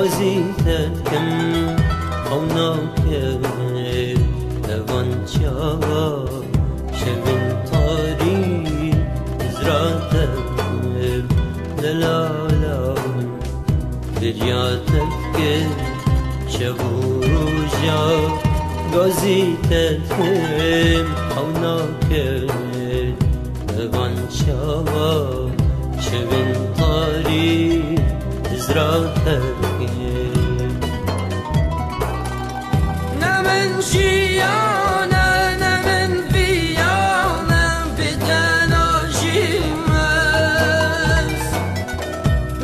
گازیتم او ناکر دوان چاوا شوین تاری زراتم دلالا دریاتم که شبوروجا گازیتم او ناکر دوان چاوا شوین تاری زراتم نمن شیانه نمن بیانه بدناجیم است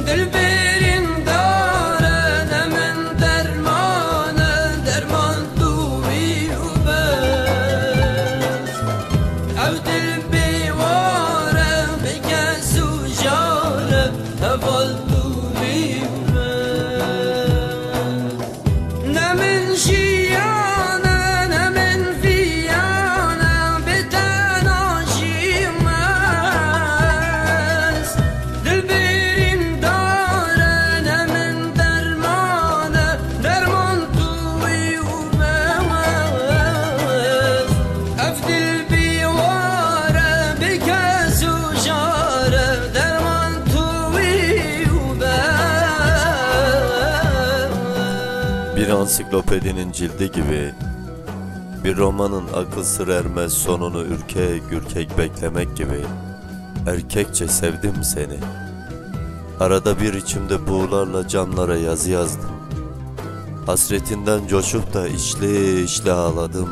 دل برین داره نمن درمانه درمان دوی و بست او دل بیواره بگز و جاره اول دوی و بست نمن شیانه نمن بیانه بدناجیم است دل برین داره نمن درمانه درمان توی و بست اف دل بیواره بکس و جاره درمان توی و بست Bir ansiklopedinin cildi gibi, bir romanın akıl sır ermez sonunu ürkek ürkek beklemek gibi erkekçe sevdim seni. Arada bir içimde buğularla camlara yazı yazdım. Hasretinden coşup da içli içli ağladım.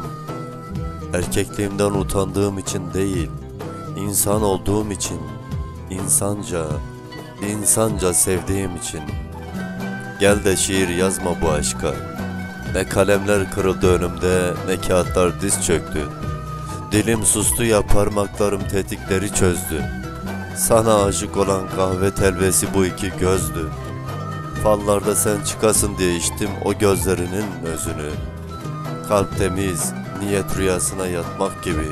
Erkekliğimden utandığım için değil, insan olduğum için, insanca sevdiğim için. Gel de şiir yazma bu aşka. Ne kalemler kırıldı önümde, ne kağıtlar diz çöktü. Dilim sustu ya parmaklarım tetikleri çözdü. Sana aşık olan kahve telvesi bu iki gözdü. Fallarda sen çıkasın diye içtim o gözlerinin özünü. Kalp temiz, niyet rüyasına yatmak gibi.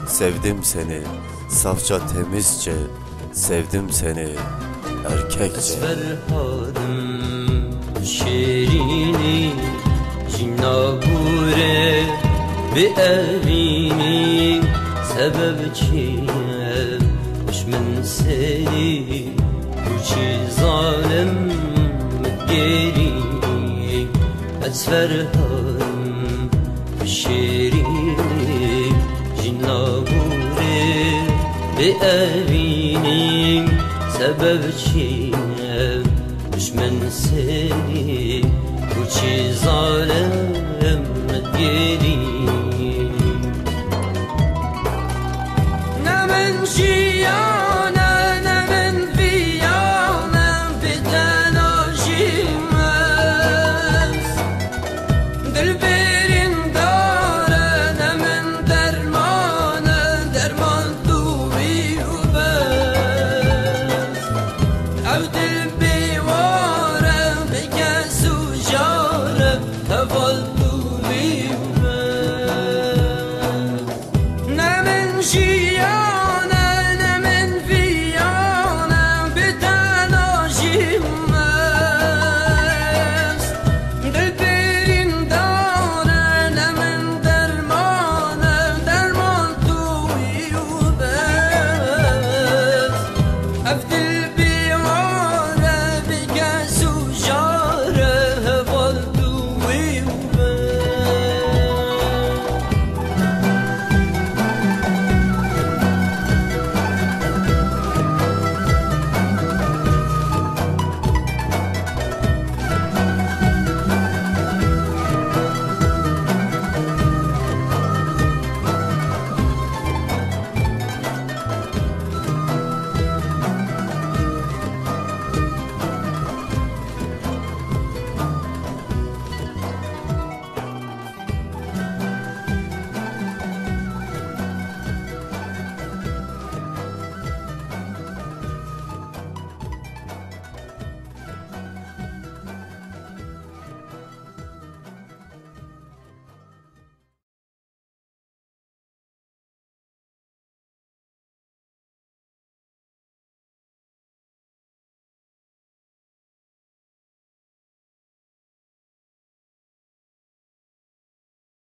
Sevdim seni, safça temizce, sevdim seni, erkekçe. فرهادم شیرینی جنابوره به اوینی سبب چیه دشمن سری کوچی ظالم گری از فرهادم شیرینی جنابوره به اوینی سبب چیه دشمن سری کوچی ظالم گری نمن شیانه